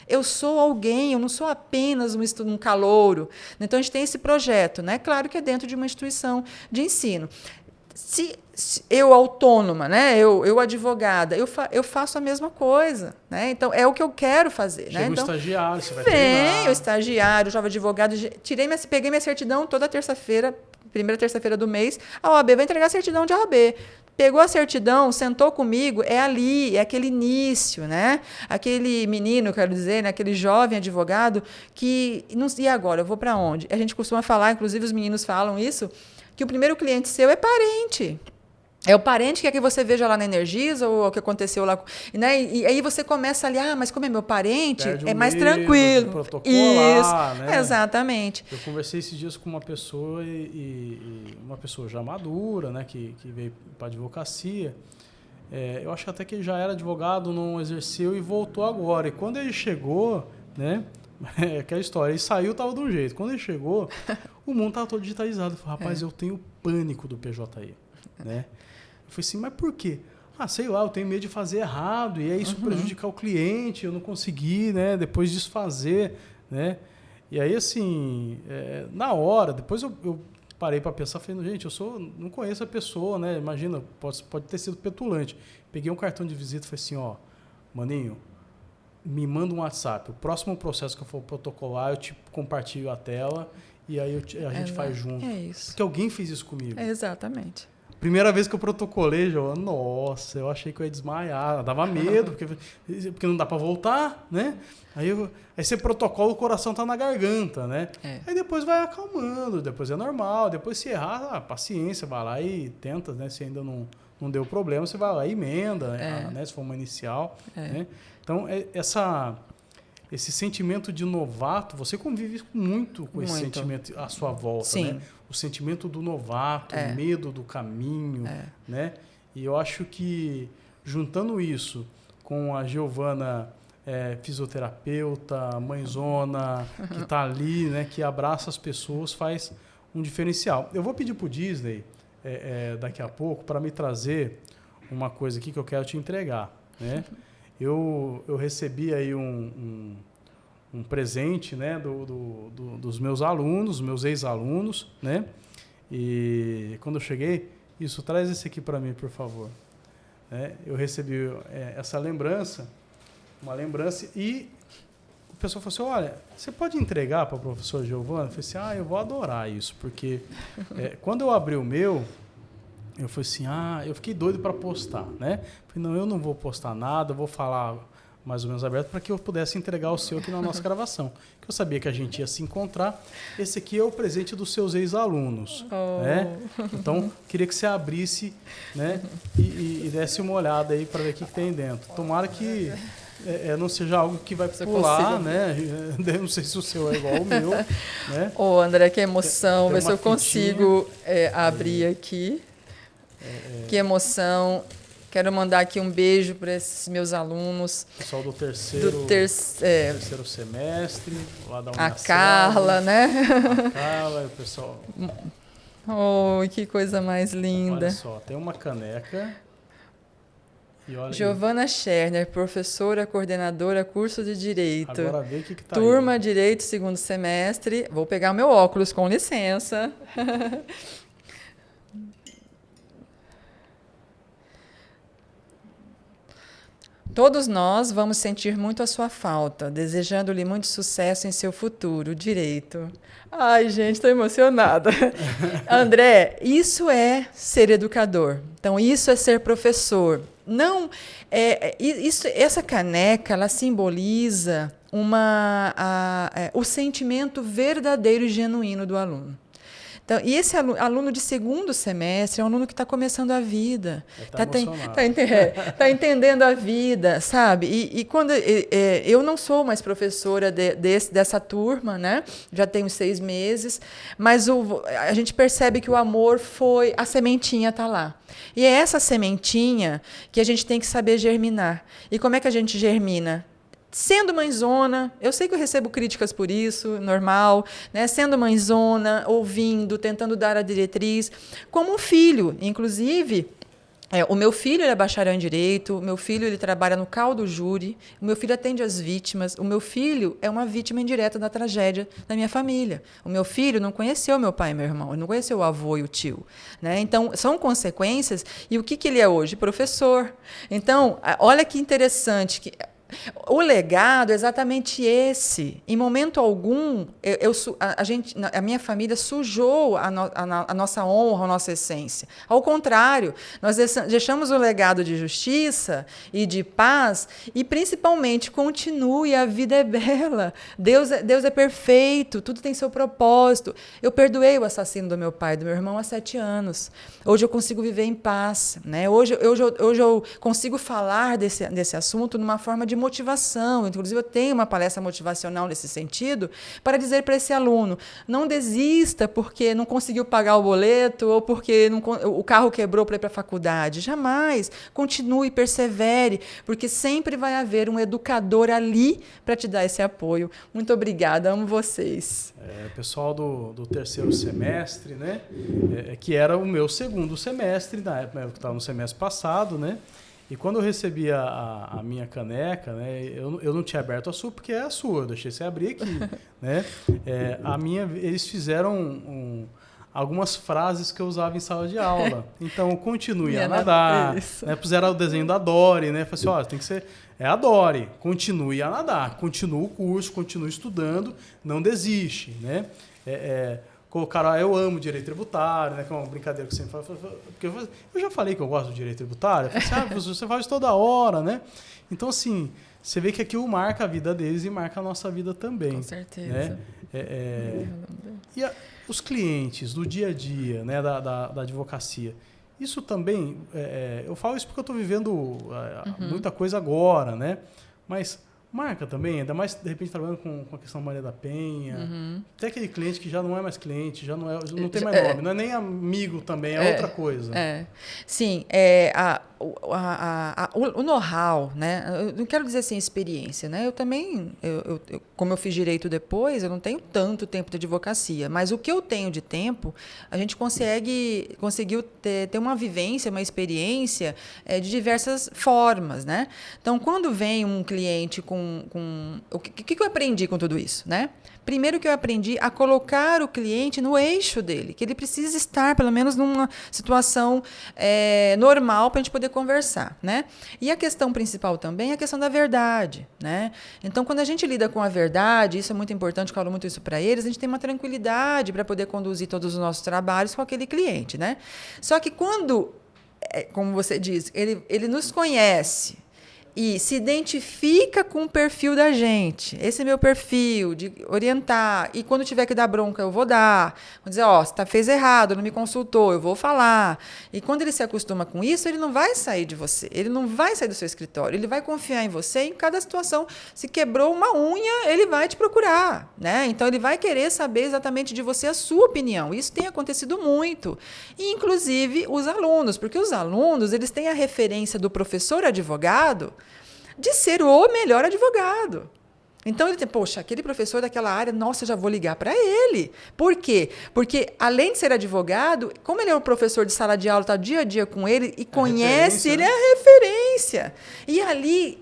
eu sou alguém, eu não sou apenas um calouro. Então, a gente tem esse projeto, né? Claro que é dentro de uma instituição de ensino. Se eu autônoma, né? eu advogada, eu faço a mesma coisa. Né? Então, é o que eu quero fazer. Chega né? Então, estagiário, você vai treinar. Vem o estagiário, o jovem advogado. Peguei minha certidão toda terça-feira, primeira terça-feira do mês, a OAB vai entregar a certidão de OAB. Pegou a certidão, sentou comigo, é ali, é aquele início, né? Aquele menino, quero dizer, né? Aquele jovem advogado que... E agora, eu vou para onde? A gente costuma falar, inclusive os meninos falam isso, que o primeiro cliente seu é parente. É o parente que quer que você veja lá na Energisa ou o que aconteceu lá. Né? E aí você começa ali, mas como é meu parente, é mais tranquilo. Protocolar, isso, né? Exatamente. Eu conversei esses dias com uma pessoa e uma pessoa já madura, né, que veio para a advocacia. Eu acho até que ele já era advogado, não exerceu e voltou agora. E quando ele chegou, né, aquela história, ele saiu, estava de um jeito. Quando ele chegou, o mundo estava todo digitalizado. Eu falei, rapaz, eu tenho pânico do PJE, né? Eu falei assim, mas por quê? Sei lá, eu tenho medo de fazer errado e é isso prejudicar o cliente, eu não consegui, né, depois desfazer, né? E aí, assim, na hora, depois eu parei para pensar, falei, gente, não conheço a pessoa, né? Imagina, pode ter sido petulante. Peguei um cartão de visita e falei assim, maninho, me manda um WhatsApp. O próximo processo que eu for protocolar, eu te compartilho a tela e aí a gente faz junto. É isso. Porque alguém fez isso comigo. Exatamente. Primeira vez que eu protocolei, Joana, nossa, eu achei que eu ia desmaiar. Dava medo, porque não dá para voltar, né? Aí você protocola, o coração tá na garganta, né? Aí depois vai acalmando, depois é normal. Depois se errar, paciência, vai lá e tenta, né? Se ainda não deu problema, você vai lá e emenda, né? Se for uma inicial. Né? Então, esse sentimento de novato, você convive muito com esse sentimento à sua volta, Sim. né? O sentimento do novato, o medo do caminho, né? E eu acho que, juntando isso com a Giovana, fisioterapeuta, mãezona, que está ali, né? Que abraça as pessoas, faz um diferencial. Eu vou pedir para o Disney, daqui a pouco, para me trazer uma coisa aqui que eu quero te entregar, né? Eu recebi aí um presente, né, dos meus alunos, meus ex-alunos, né? E quando eu cheguei, traz esse aqui para mim, por favor. Eu recebi essa lembrança, uma lembrança, e pessoa falou assim, olha, você pode entregar para a professora Giovana? Eu falei assim, eu vou adorar isso, porque quando eu abri o meu, eu falei assim, eu fiquei doido para postar, né? Falei, não, eu não vou postar nada, eu vou falar mais ou menos aberto para que eu pudesse entregar o seu aqui na nossa gravação. Que eu sabia que a gente ia se encontrar. Esse aqui é o presente dos seus ex-alunos. Né? Então, queria que você abrisse, né, e desse uma olhada aí para ver o que tem dentro. Tomara que não seja algo que vai pular, né? Eu não sei se o seu é igual ao meu. Né? André, que emoção. Ver se eu consigo abrir aqui. Que emoção. Quero mandar aqui um beijo para esses meus alunos. Pessoal do terceiro semestre, lá da Unicef. A Carla, né? A Carla e o pessoal. Que coisa mais linda. Olha só, tem uma caneca. E olha Giovana Scherner, professora, coordenadora, curso de Direito. Agora vê o que tá Turma aí. Direito, segundo semestre. Vou pegar meu óculos, com licença. Todos nós vamos sentir muito a sua falta, desejando-lhe muito sucesso em seu futuro, Direito. Ai, gente, estou emocionada. André, isso é ser educador. Então, isso é ser professor. Não, essa caneca, ela simboliza o sentimento verdadeiro e genuíno do aluno. Então, e esse aluno de segundo semestre é um aluno que está começando a vida, está entendendo a vida, sabe? E quando eu não sou mais professora dessa turma, né? Já tenho 6 meses, mas a gente percebe que o amor a sementinha está lá. E é essa sementinha que a gente tem que saber germinar. E como é que a gente germina? Sendo mãezona, eu sei que eu recebo críticas por isso, normal, né? Sendo mãezona, ouvindo, tentando dar a diretriz, como um filho. Inclusive, o meu filho é bacharel em Direito, o meu filho ele trabalha no CAU do júri, o meu filho atende as vítimas, o meu filho é uma vítima indireta da tragédia da minha família. O meu filho não conheceu meu pai e meu irmão, ele não conheceu o avô e o tio. Né? Então, são consequências. E o que ele é hoje? Professor. Então, olha que interessante que o legado é exatamente esse. Em momento algum, a minha família sujou a nossa honra, a nossa essência. Ao contrário, nós deixamos o legado de justiça e de paz e, principalmente, continue, a vida é bela. Deus é perfeito, tudo tem seu propósito. Eu perdoei o assassino do meu pai e do meu irmão há 7 anos. Hoje eu consigo viver em paz. Né? Hoje eu consigo falar desse assunto numa forma de motivação. Inclusive, eu tenho uma palestra motivacional nesse sentido para dizer para esse aluno, não desista porque não conseguiu pagar o boleto ou porque o carro quebrou para ir para a faculdade. Jamais. Continue, persevere, porque sempre vai haver um educador ali para te dar esse apoio. Muito obrigada, amo vocês. Pessoal do terceiro semestre, né? Que era o meu segundo semestre, na época eu estava no semestre passado, né? E quando eu recebi a minha caneca, né, eu não tinha aberto a sua, porque é a sua, eu deixei você abrir aqui. Né? Eles fizeram algumas frases que eu usava em sala de aula. Então, continue a nadar. Né, puseram o desenho da Dory, né? Falei assim, tem que ser... É a Dory, continue a nadar, continue o curso, continue estudando, não desiste. Né? Colocaram, eu amo direito tributário, né, que é uma brincadeira que eu sempre falo. Porque eu já falei que eu gosto do direito tributário. Eu falei assim, você faz toda hora, né? Então, assim, você vê que aquilo marca a vida deles e marca a nossa vida também. Com certeza. Né? E os clientes do dia a dia, né, da advocacia, isso também, eu falo isso porque eu estou vivendo muita coisa agora, né? Mas... marca também, ainda mais, de repente, trabalhando com a questão Maria da Penha. Até aquele cliente que já não é mais cliente, já não tem mais nome, não é nem amigo também, é outra coisa. Sim, o know-how, né? Eu não quero dizer assim, experiência, né? Eu também, como eu fiz direito depois, eu não tenho tanto tempo de advocacia, mas o que eu tenho de tempo, a gente conseguiu ter uma vivência, uma experiência de diversas formas, né? Então, quando vem um cliente o que eu aprendi com tudo isso, né? Primeiro que eu aprendi a colocar o cliente no eixo dele, que ele precisa estar, pelo menos, numa situação normal para a gente poder conversar, né? E a questão principal também é a questão da verdade, né? Então, quando a gente lida com a verdade, isso é muito importante, eu falo muito isso para eles, a gente tem uma tranquilidade para poder conduzir todos os nossos trabalhos com aquele cliente, né? Só que quando, como você diz, ele nos conhece e se identifica com o perfil da gente. Esse é meu perfil, de orientar. E quando tiver que dar bronca, eu vou dar. Vou dizer, você fez errado, não me consultou, eu vou falar. E quando ele se acostuma com isso, ele não vai sair de você. Ele não vai sair do seu escritório. Ele vai confiar em você em cada situação. Se quebrou uma unha, ele vai te procurar, né? Então, ele vai querer saber exatamente de você a sua opinião. Isso tem acontecido muito. E, inclusive, os alunos. Porque os alunos, eles têm a referência do professor advogado de ser o melhor advogado. Então, ele tem, poxa, aquele professor daquela área, nossa, já vou ligar para ele. Por quê? Porque, além de ser advogado, como ele é um professor de sala de aula, está dia a dia com ele e conhece, ele é a referência. E ali,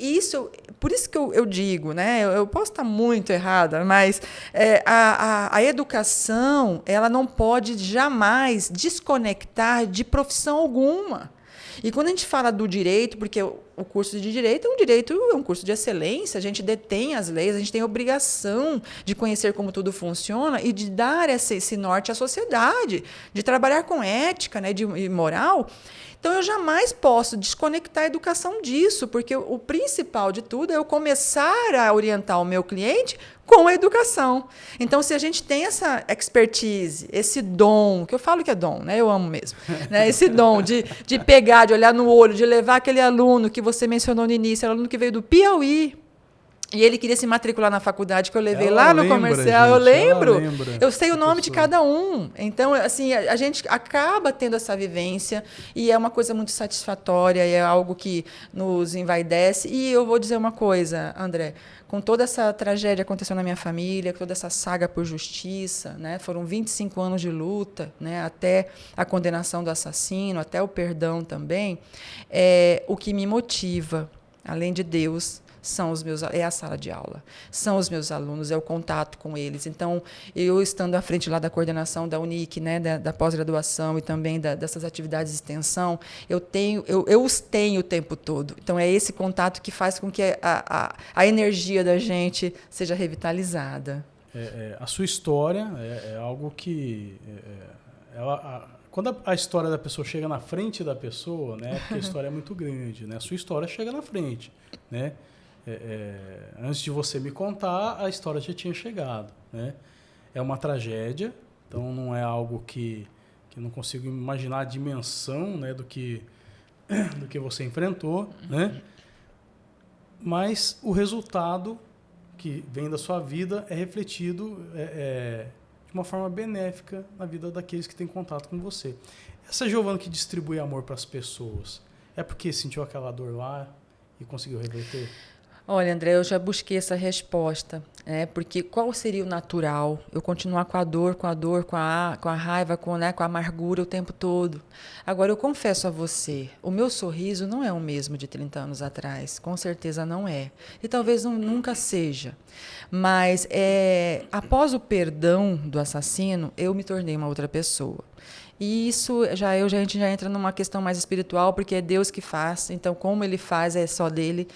por isso que eu digo, né? Eu posso estar muito errada, mas a educação, ela não pode jamais desconectar de profissão alguma. E quando a gente fala do direito, porque o curso de direito é um curso de excelência, a gente detém as leis, a gente tem a obrigação de conhecer como tudo funciona e de dar esse norte à sociedade, de trabalhar com ética, né, e moral. Então, eu jamais posso desconectar a educação disso, porque o principal de tudo é eu começar a orientar o meu cliente com a educação. Então, se a gente tem essa expertise, esse dom, que eu falo que é dom, né? Eu amo mesmo, né? Esse dom de pegar, de olhar no olho, de levar aquele aluno que você mencionou no início, aluno que veio do Piauí, e ele queria se matricular na faculdade que eu levei lá no comercial. Eu lembro. Eu sei o nome de cada um. Então, assim, a gente acaba tendo essa vivência e é uma coisa muito satisfatória, é algo que nos envaidece. E eu vou dizer uma coisa, André, com toda essa tragédia que aconteceu na minha família, com toda essa saga por justiça, né? Foram 25 anos de luta, né? Até a condenação do assassino, até o perdão também. O que me motiva, além de Deus, é a sala de aula, são os meus alunos, é o contato com eles. Então, eu estando à frente lá da coordenação da Unic, né, da pós-graduação e também dessas atividades de extensão, eu os tenho o tempo todo. Então, é esse contato que faz com que a energia da gente seja revitalizada. A sua história é algo que... quando a história da pessoa chega na frente da pessoa, né, porque a história é muito grande, né, a sua história chega na frente, né? Antes de você me contar, a história já tinha chegado, né? É uma tragédia, então não é algo que eu não consigo imaginar a dimensão, né, do que você enfrentou, né? Mas o resultado que vem da sua vida é refletido de uma forma benéfica na vida daqueles que têm contato com você. Essa Giovana que distribui amor para as pessoas, é porque sentiu aquela dor lá e conseguiu reverter? Olha, André, eu já busquei essa resposta, porque qual seria o natural? Eu continuar com a dor, com a raiva, com a amargura o tempo todo. Agora, eu confesso a você, o meu sorriso não é o mesmo de 30 anos atrás, com certeza não é. E talvez nunca seja. Mas, após o perdão do assassino, eu me tornei uma outra pessoa. E isso, a gente já entra numa questão mais espiritual, porque é Deus que faz, então como ele faz é só dele.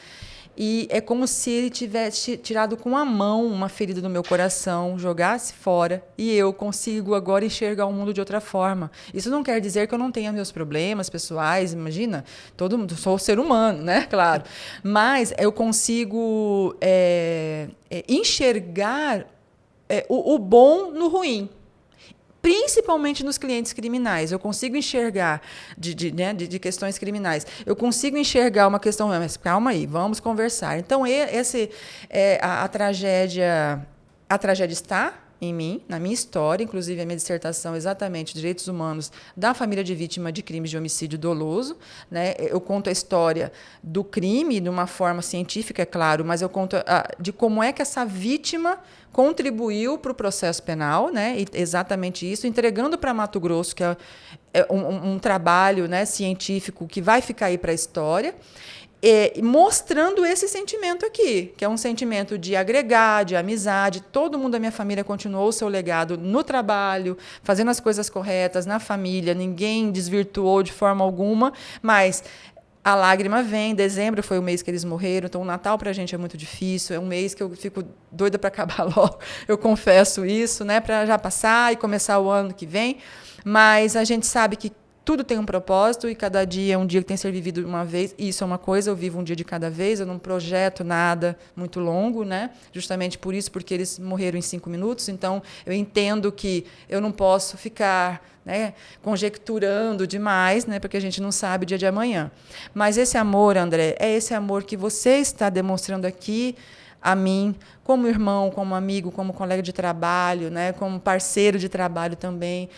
E é como se ele tivesse tirado com a mão uma ferida do meu coração, jogasse fora, e eu consigo agora enxergar o mundo de outra forma. Isso não quer dizer que eu não tenha meus problemas pessoais, imagina, todo mundo, sou ser humano, né? Claro. Mas eu consigo enxergar o bom no ruim. Principalmente nos clientes criminais. Eu consigo enxergar de questões criminais. Eu consigo enxergar uma questão, mas calma aí, vamos conversar. Então, a tragédia está em mim, na minha história, inclusive a minha dissertação é exatamente Direitos Humanos da família de vítima de crimes de homicídio doloso, né? Eu conto a história do crime de uma forma científica, é claro, mas eu conto de como é que essa vítima contribuiu para o processo penal, né? E exatamente isso, entregando para Mato Grosso, que é um trabalho, né, científico que vai ficar aí para a história. mostrando esse sentimento aqui, que é um sentimento de agregar, de amizade. Todo mundo da minha família continuou o seu legado no trabalho, fazendo as coisas corretas, na família, ninguém desvirtuou de forma alguma, mas a lágrima vem. Dezembro foi o mês que eles morreram, então o Natal para a gente é muito difícil, é um mês que eu fico doida para acabar logo, eu confesso isso, né, para já passar e começar o ano que vem, mas a gente sabe que tudo tem um propósito e cada dia é um dia que tem que ser vivido uma vez. E isso é uma coisa, eu vivo um dia de cada vez, eu não projeto nada muito longo, né? Justamente por isso, porque eles morreram em 5 minutos. Então, eu entendo que eu não posso ficar, né, conjecturando demais, né, porque a gente não sabe o dia de amanhã. Mas esse amor, André, é esse amor que você está demonstrando aqui a mim, como irmão, como amigo, como colega de trabalho, né, como parceiro de trabalho também.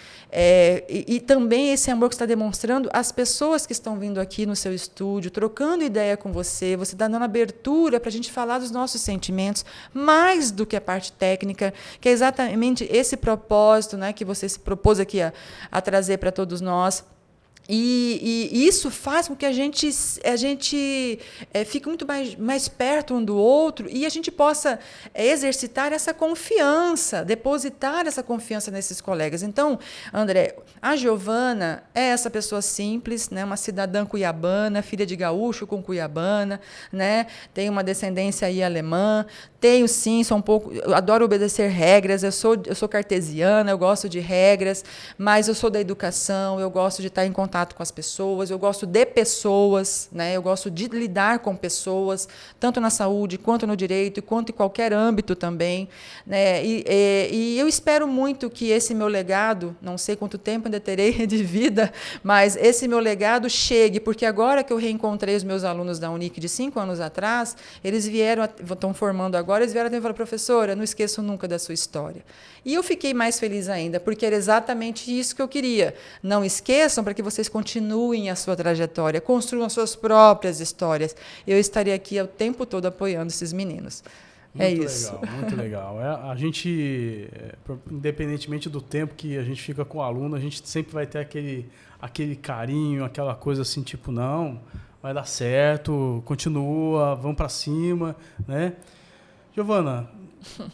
E também esse amor que você está demonstrando às pessoas que estão vindo aqui no seu estúdio, trocando ideia com você, você está dando abertura para a gente falar dos nossos sentimentos, mais do que a parte técnica, que é exatamente esse propósito, né, que você se propôs aqui a trazer para todos nós. E isso faz com que a gente fique muito mais perto um do outro e a gente possa exercitar essa confiança, depositar essa confiança nesses colegas. Então, André, a Giovana é essa pessoa simples, né, uma cidadã cuiabana, filha de gaúcho com cuiabana, né, tem uma descendência aí alemã, tenho sim, sou um pouco, eu adoro obedecer regras, eu sou cartesiana, eu gosto de regras, mas eu sou da educação, eu gosto de estar em contato com as pessoas, eu gosto de pessoas, né? Eu gosto de lidar com pessoas, tanto na saúde, quanto no direito, quanto em qualquer âmbito também, né? E eu espero muito que esse meu legado, não sei quanto tempo ainda terei de vida, mas esse meu legado chegue, porque agora que eu reencontrei os meus alunos da Unic de 5 anos atrás, eles estão formando agora, eles vieram até e falaram, professora, não esqueço nunca da sua história. E eu fiquei mais feliz ainda, porque era exatamente isso que eu queria. Não esqueçam, para que vocês continuem a sua trajetória, construam as suas próprias histórias. Eu estaria aqui o tempo todo apoiando esses meninos. Muito isso. Legal, muito legal. A gente, independentemente do tempo que a gente fica com o aluno, a gente sempre vai ter aquele carinho, aquela coisa assim, tipo, não, vai dar certo, continua, vamos para cima, né? Giovana,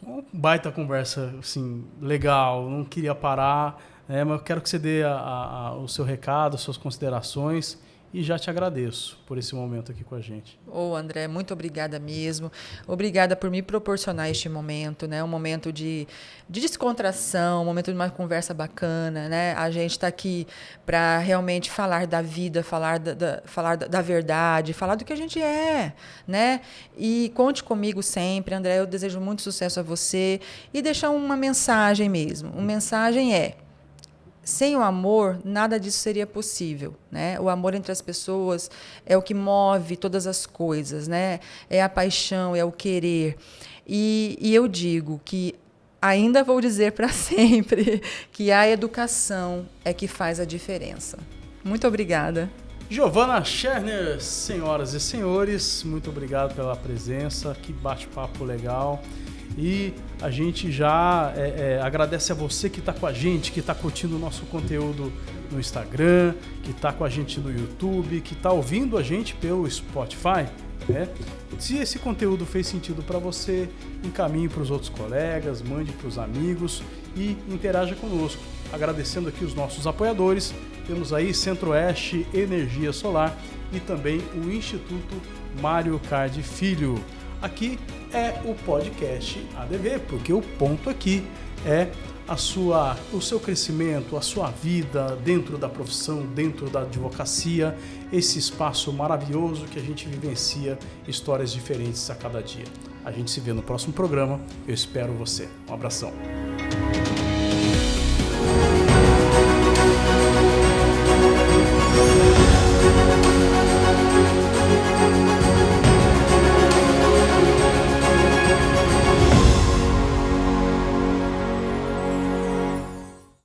uma baita conversa, assim, legal, não queria parar, mas eu quero que você dê o seu recado, as suas considerações e já te agradeço por esse momento aqui com a gente. André, muito obrigada mesmo. Obrigada por me proporcionar este momento, né? Um momento de descontração, um momento de uma conversa bacana, né? A gente está aqui para realmente falar da vida, falar da verdade, falar do que a gente é, né? E conte comigo sempre, André. Eu desejo muito sucesso a você e deixar uma mensagem mesmo. Uma mensagem sem o amor, nada disso seria possível, né? O amor entre as pessoas é o que move todas as coisas, né? É a paixão, é o querer. E eu digo que, ainda vou dizer para sempre, que a educação é que faz a diferença. Muito obrigada. Giovana Scherner, senhoras e senhores, muito obrigado pela presença, que bate-papo legal. E a gente já agradece a você que está com a gente, que está curtindo o nosso conteúdo no Instagram, que está com a gente no YouTube, que está ouvindo a gente pelo Spotify, né? Se esse conteúdo fez sentido para você, encaminhe para os outros colegas, mande para os amigos e interaja conosco. Agradecendo aqui os nossos apoiadores, temos aí Centro-Oeste Energia Solar e também o Instituto Mário Card Filho. Aqui é o podcast ADV, porque o ponto aqui é o seu crescimento, a sua vida dentro da profissão, dentro da advocacia, esse espaço maravilhoso que a gente vivencia histórias diferentes a cada dia. A gente se vê no próximo programa, eu espero você. Um abração.